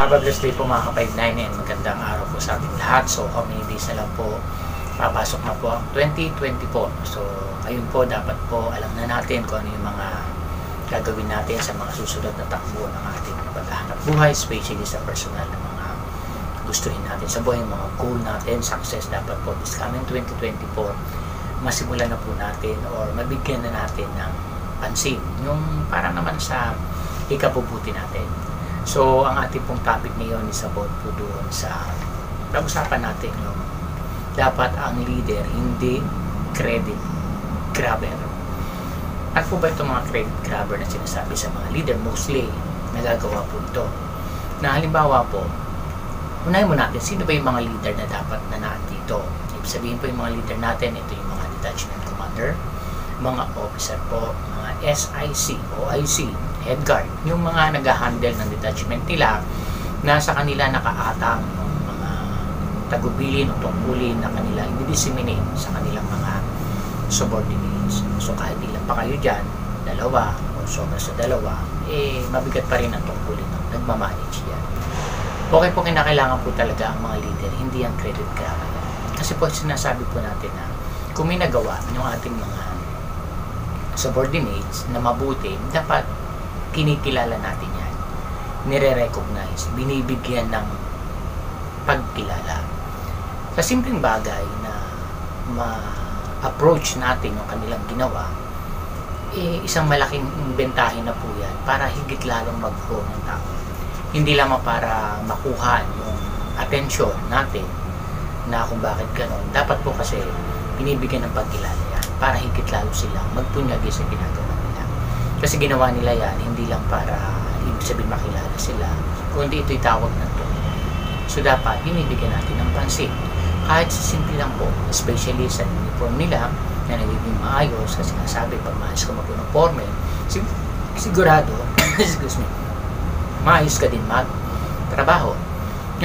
Have a blessed day po mga ka-5-9 and magandang araw po sa ating lahat. So coming days na lang po, papasok na po ang 2024. So ayun po, dapat po alam na natin kung ano yung mga gagawin natin sa mga susunod na takbo ng ating paghahanap buhay, especially sa personal na mga gustuhin natin sa buhay, mga goal natin, success. Dapat po this coming 2024, masimulan na po natin or mabigyan na natin ng pansin yung para naman sa ikabubuti natin. So, ang ating pong topic ngayon is about po doon sa pag-usapan natin yung dapat ang leader hindi credit grabber. At po ba itong mga credit grabber na sinasabi sa mga leader? Mostly, nagagawa po ito. Na halimbawa po, unahin mo natin, sino ba yung mga leader na dapat na nandito? Ibig sabihin po yung mga leader natin, ito yung mga detachment commander, mga officer po, mga SIC, OIC, head guard, yung mga nag-handle ng detachment nila, nasa kanila nakaatang yung mga tagubilin o tungkulin na kanila i-disseminate sa kanilang mga subordinates. So kahit ilan pa kayo dyan, dalawa o sobra sa dalawa, mabigat pa rin ang tungkulin ng nagmamanage yan. Okay po, kinakailangan po talaga ang mga leader, hindi ang credit grabber. Kasi po sinasabi po natin na kung may nagawa yung ating mga subordinates na mabuti, dapat kinikilala natin yan, nire-recognize, binibigyan ng pagkilala. Sa simpleng bagay na ma-approach natin yung kanilang ginawa, isang malaking bentahe na po yan para higit lalong mag-grow ng tao. Hindi lamang para makuha yung atensyon natin na kung bakit ganon. Dapat po kasi binibigyan ng pagkilala yan para higit lalo silang magpunyagi sa ginagawa nila. Kasi ginawa nila yan hindi lang para ibig sabihin makilala sila, kundi ito'y tawag ng tulong. So dapat binibigyan natin ng pansin. Kahit sa simple lang po, especially sa uniform nila na nagiging maayos, kasi nasabi pag maayos ka mag-uniforme, sigurado excuse me, maayos ka din mag-trabaho.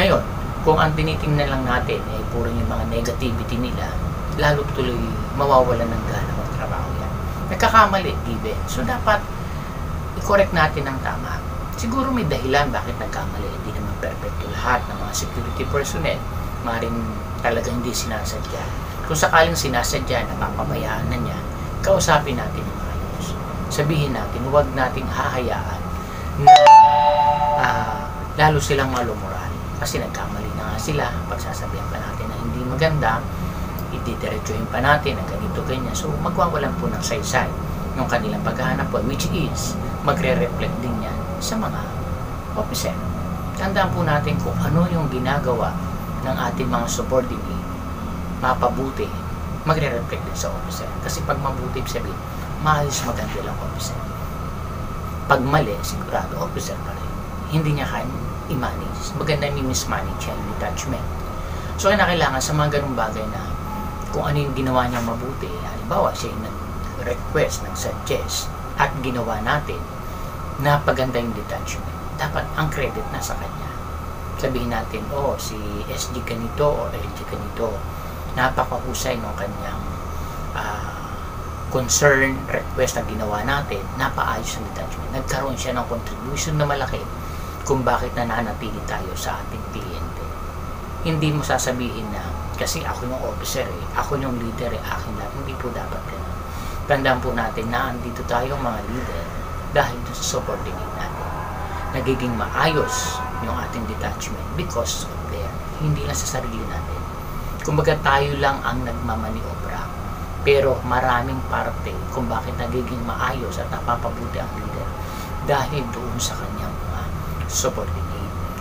Ngayon, kung ang tinitingnan lang natin ay puro yung mga negativity nila, lalo tuloy mawawalan ng gana magtrabaho yan. Nagkakamali, given. So, dapat i-correct natin ng tama. Siguro may dahilan bakit nagkamali. Hindi naman perfecto lahat ng mga security personnel. Maring talaga hindi sinasadya. Kung sakaling sinasadya, napapabayaan na niya, kausapin natin ng ayos. Sabihin natin, huwag nating hahayaan na lalo silang malumural. Kasi nagkamali na nga sila. Pagsasabihan pa natin na hindi maganda, itidiretsuhin pa natin na ganito, ganyan. So, magwawalan po ng saysay yung kanilang paghahanap po, which is magre-reflect din yan sa mga officer. Tandaan po natin kung ano yung ginagawa ng ating mga subordinate, mapabuti, magre-reflect din sa officer. Kasi pag mabuti, sabihin, maayos maganda lang officer. Pag mali, sigurado, officer pa rin. Hindi niya kaya i-manage. Maganda yung mismanage yung detachment. So, kailangan sa mga ganung bagay na kung ano yung ginawa niyang mabuti, halimbawa siya yung nag-request, nag-suggest at ginawa natin na paganda yung detachment, dapat ang credit na sa kanya. Sabihin natin, si SG ganito o LG ganito, napakahusay ng kanyang concern, request na ginawa natin, napaayos ang detachment. Nagkaroon siya ng contribution na malaki kung bakit nananatili tayo sa ating kliyente. Hindi mo sasabihin na kasi ako yung officer ako yung leader akin lahat. Hindi po dapat ganun. Tandaan po natin na andito tayong mga leader dahil sa subordinate natin. Nagiging maayos yung ating detachment because of their, hindi lang sa sarili natin. Kumbaga tayo lang ang nagmamaniobra. Pero maraming parte kung bakit nagiging maayos at napapabuti ang leader dahil doon sa kanyang mga subordinate.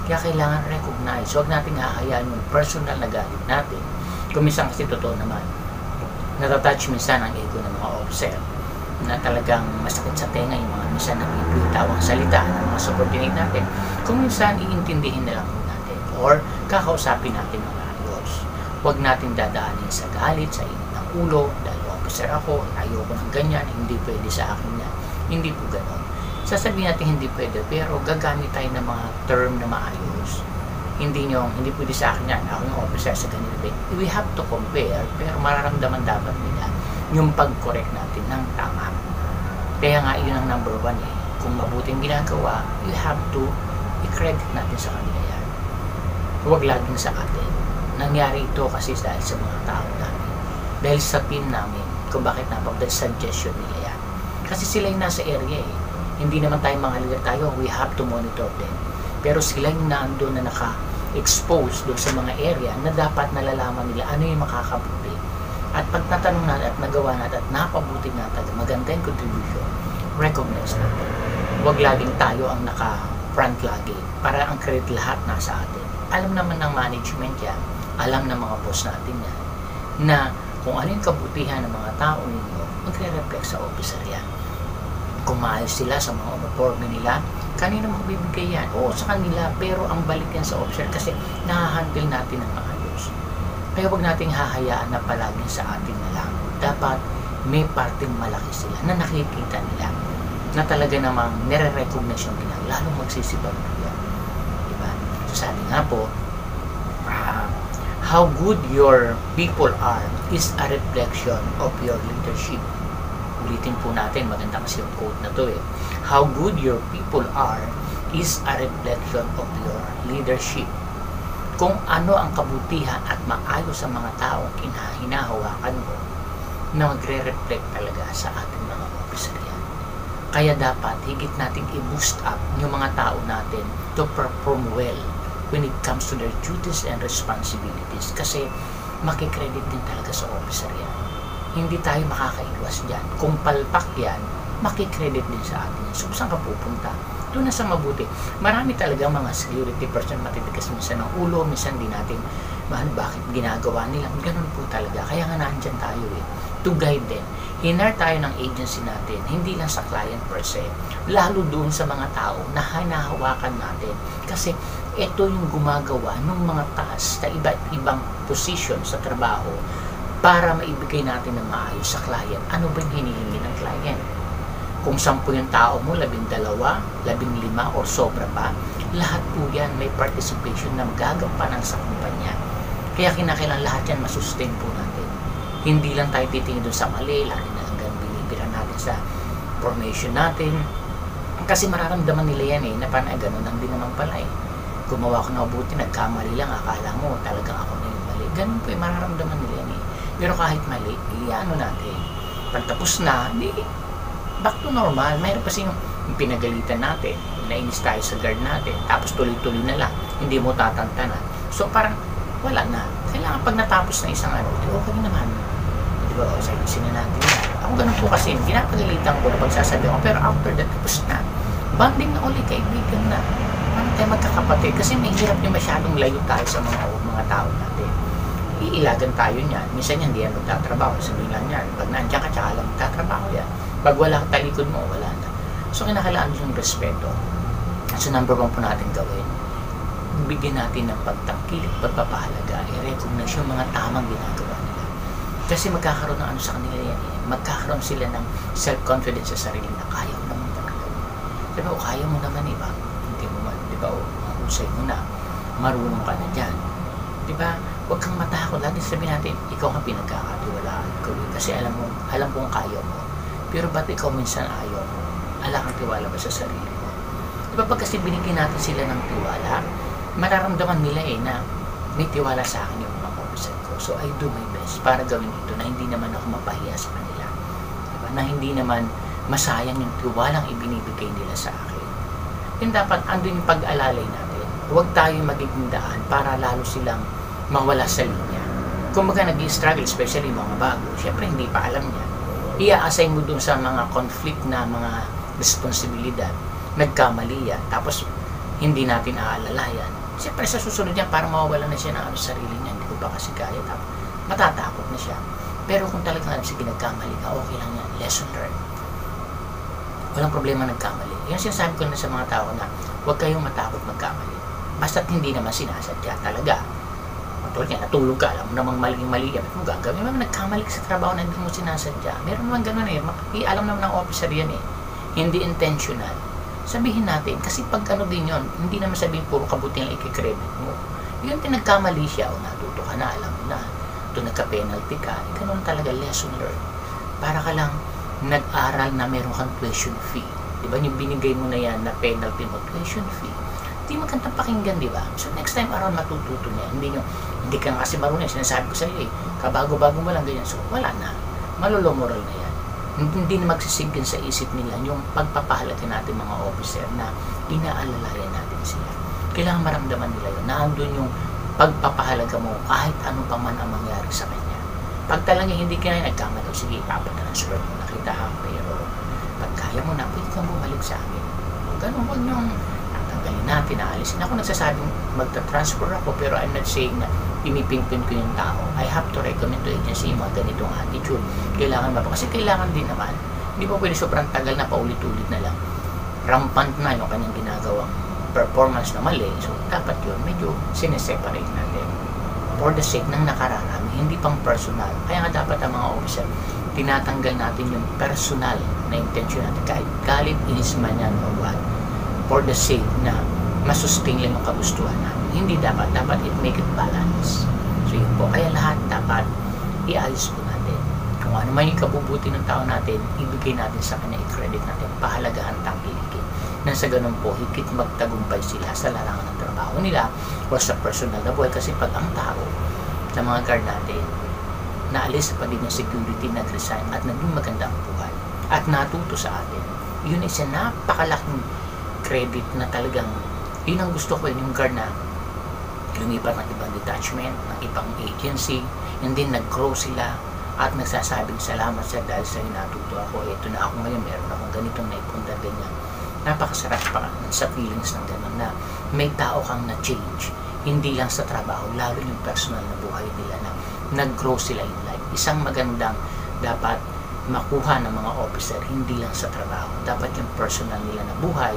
Kaya kailangan recognize. Huwag natin hahayaan yung personal na galit natin. Kung minsan kasi totoo naman, natatouch minsan ang ego ng mga officer na talagang masakit sa tenga yung mga minsan nabibitawang salita ng mga subordinate natin. Kung minsan iintindihin na lang natin or kakausapin natin ng ayos. Huwag natin dadaanin sa galit, sa init ng ulo, dahil officer ako, ayoko ng ganyan, hindi pwede sa akin yan. Hindi po ganon. Sasabihin natin hindi pwede, pero gagamit tayo ng mga term na maayos. Hindi pwede sa akin yan, ako yung officer sa ganito. We have to compare, pero mararamdaman dapat nila yung pag-correct natin ng tama. Kaya nga yun ang number one Kung mabuting ginagawa, you have to i-credit natin sa kanila yan. Huwag laging sa atin. Nangyari ito kasi dahil sa mga tao namin. Dahil sa team namin, kung bakit dahil suggestion nila yan. Kasi sila yung nasa area eh. Hindi naman tayo mga leader tayo, we have to monitor them. Pero sila yung naandun na naka-expose doon sa mga area na dapat nalalaman nila ano yung makakabuti. At pag natanong natin at nagawa natin at napabuti natin, maganda yung contribution, recognize natin. Huwag laging tayo ang naka-front lagi para ang credit lahat nasa atin. Alam naman ng management yan, alam ng mga boss natin yan, na kung ano yung kabutihan ng mga tao ninyo, magre-reflect sa officer yan. Kung maayos sila sa mga uniforme nila, kanina magbibigay yan? Oo, sa kanila, pero ang balik yan sa officer kasi nahahandle natin ng maayos. Kaya huwag nating hahayaan na palaging sa atin na lang. Dapat may parting malaki sila na nakikita nila na talaga namang nire-recognize yung ginang, lalong magsisibag yan. Diba? So sabi nga po, how good your people are is a reflection of your leadership. Ulitin po natin, maganda kasi yung quote na to eh. How good your people are is a reflection of your leadership. Kung ano ang kabutihan at maayos sa mga taong hinahawakan mo, na magre-reflect talaga sa ating mga officer yan. Kaya dapat higit nating i-boost up yung mga tao natin to perform well when it comes to their duties and responsibilities. Kasi makikredit din talaga sa officer yan. Hindi tayo makakaiwas dyan. Kung palpak yan, makikredit din sa atin. So, saan ka pupunta? Doon na sa mabuti. Marami talagang mga security person matitigas minsan ng ulo, minsan din natin bakit ginagawa nila. Ganun po talaga. Kaya nga nandyan tayo eh. To guide them. Hinar tayo ng agency natin, hindi lang sa client per se, lalo doon sa mga tao na hinahawakan natin. Kasi ito yung gumagawa ng mga task na iba't ibang position sa trabaho para maibigay natin ng maayos sa client. Ano ba yung hinihingi ng client? Kung 10 yung tao mo, 12, 15 o sobra pa, lahat po yan may participation na magagampanan sa kumpanya. Kaya kinakailangan lahat yan masustain po natin. Hindi lang tayo titingin doon sa mali, lalo na hanggang binibiran natin sa formation natin. Kasi mararamdaman nila yan eh, na parang gano'n lang din naman pala eh. Gumawa ko na mabuti, nagkamali lang, akala mo talagang ako na yung mali. Ganun po eh, mararamdaman nila yan eh. Pero kahit mali, ano natin. Pagtapos na, hindi, back to normal. Mayroon kasi yung pinagalitan natin, nainis tayo sa guard natin, tapos tuloy-tuloy na lang, hindi mo tatantanan. So parang, wala na. Kailangan pag natapos na isang ano, okay naman. Diba, o, sayusin na natin yan. Ako ganun po kasi, pinapagalitan ko na pagsasabi ko, pero after that, tapos na. Banding na ulit, kaibigan na. Parang tayo magkakapatid, kasi may hirap yung masyadong layo tayo sa mga tao natin. Iilagan tayo niyan. Minsan yan, hindi yan magtatrabaho. Sabihin lang yan, pag nandiyan ka, tsaka lang magtatrabaho yan. Pag wala ka talikod mo, wala na. So, kinakailangan yung respeto. So, number 1 po natin gawin, bigyan natin ng pagtangkilik, pagpapahalaga, i-recognize yung mga tamang ginagawa nila. Kasi magkakaroon ng ano sa kanila yan eh. Magkakaroon sila ng self-confidence sa sarili na kaya mo naman talaga. Diba, o kaya mo naman eh, hindi mo man, diba, o mahusay mo na, marunong ka na dyan. Diba, huwag kang matakot. Lagi sabihin natin, ikaw ang pinagkakatiwalaan ko. Kasi alam kong kaya mo. Pero ba't ikaw minsan ayaw mo? Ala kang tiwala ba sa sarili mo? Diba, pag kasi binigyan natin sila ng tiwala, mararamdaman nila eh na may tiwala sa akin yung mga officer ko. So I do my best para gawin ito na hindi naman ako mapahiya sa kanila. Diba? Na hindi naman masayang yung tiwalang ibinibigay nila sa akin. Yung dapat andun yung pag-alalay natin. Huwag tayo magiging daan para lalo silang mawala sa linya. Kung baga nag-i-struggle, especially mga bago, syempre hindi pa alam niya. Ia-assign mo dun sa mga conflict na mga responsibilidad. Nagkamali yan. Tapos hindi natin aalalayan. Siyempre sa susunod niya, parang mawawala na siya ng ano, sarili niya. Hindi ko pa kasi kaya. Matatakot na siya. Pero kung talagang alam siya nagkamali ka, okay lang yan. Lesson learned. Walang problema nagkamali. Yan sinasabi ko na sa mga tao na huwag kayong matakot magkamali. Basta't hindi naman sinasadya talaga. Tulad niya, natulog ka, alam mo namang mali yan. Ba't mo gagawin? May mga nagkamali ka sa trabaho na hindi mo sinasadya. Meron naman ganun eh. Alam naman ng officer yan eh. Hindi intentional. Sabihin natin, kasi pag ano din yun, hindi naman sabihin puro kabuti lang ikikredit mo. Yun, nagkamali siya, o natuto ka na, alam mo na, ito nagka-penalty ka, ganun talaga, lesson learned. Para ka lang nag-aral na meron kang tuition fee. Diba yung binigay mo na yan na penalty mo, tuition fee. Hindi magandang pakinggan, di ba? So next time around matututo niya. Hindi ka kasi marunong. Sinasabi ko sa iyo, kabago-bago mo lang ganyan. So wala na. Malolomoral na yan. Hindi na magsisigin sa isip nila yung pagpapahalaga natin mga officer na inaalalayan natin sila. Kailangan maramdaman nila yun. Naandun yung pagpapahalaga mo kahit ano pa man ang mangyari sa kanya. Pag talaga hindi ka na nagkamali, sige, papatransfer mo na kita ha, pero pag kaya mo na, pwede kang bumalik sa akin. Ganun, huwag niyong tatanggalin natin, naalisin. Ako nagsasabing magta-transfer ako, pero I'm not saying na pinipinpin ko yung tao. I have to recommend to agency yung mga ganitong attitude. Kailangan ba? Kasi kailangan din naman. Hindi pa pwede sobrang tagal na paulit-ulit na lang. Rampant na yung kanyang ginagawang performance na mali. So, dapat yun, medyo sineseparate natin. For the sake ng nakararami, hindi pang personal. Kaya nga dapat ang mga officer, tinatanggal natin yung personal na intention natin. Kahit galit, inis man yan o what. For the sake na masustain lang yung kagustuhan natin. Hindi dapat. Dapat it make it balance. So, yun po. Kaya lahat dapat iayos po natin. Kung ano man yung kabubuti ng tao natin, ibigay natin sa kanya, i-credit natin, pahalagahan, tangkilikin. Na sa ganun po, higit magtagumpay sila sa larangan ng trabaho nila o sa personal na buhay. Kasi pag ang tao na mga guard natin naalis sa pagiging security, nag-resign at naging maganda ang buhay at natuto sa atin, yun isa napakalaking credit na talagang yun ang gusto ko, yung guard na lumipat ng ibang detachment, ng ibang agency, and then nag-grow sila at nagsasabing salamat sa dahil sa natuto ako, ito na ako ngayon, meron akong ganitong naipundar, ganyan. Napakasarap pa sa feelings ng gano'n na may tao kang na-change, hindi lang sa trabaho, lalo yung personal na buhay nila na nag-grow sila in life. Isang magandang dapat makuha ng mga officer, hindi lang sa trabaho, dapat yung personal nila na buhay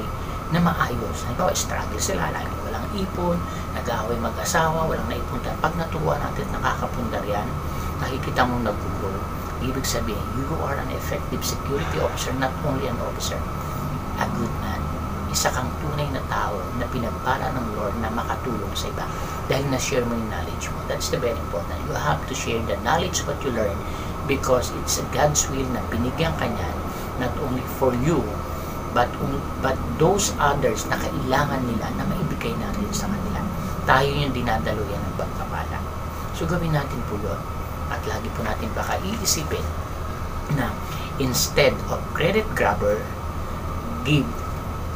na maayos. Halimbawa, struggle sila, lagi walang ipon, nag-aaway mag-asawa, walang naipunta. Pag natuwa natin, nakakapundar yan, nakikita mong nag-grow. Ibig sabihin, you are an effective security officer, not only an officer, a good man. Isa kang tunay na tao na pinagpala ng Lord na makatulong sa iba dahil na-share mo yung knowledge mo. That's the very important. You have to share the knowledge what you learn because it's God's will na binigyan ka niyan not only for you but those others na kailangan nila na maibigay natin sa kanila. Tayo yung dinadaluyan ng pagpapala. So gawin natin po yun at lagi po natin baka iisipin na instead of credit grabber, give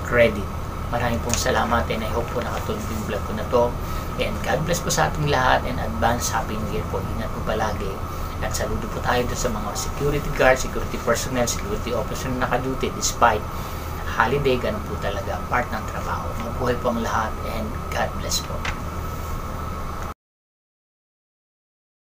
credit. Maraming pong salamat and I hope po nakatulong yung vlog ko na to. And God bless po sa ating lahat and advance Happy New Year po. Ingat po palagi. At saludo po tayo sa mga security guards, security personnel, security officer na nakaduty despite holiday. Ganun po talaga part ng trabaho. Mabuhay po ang lahat and God bless po.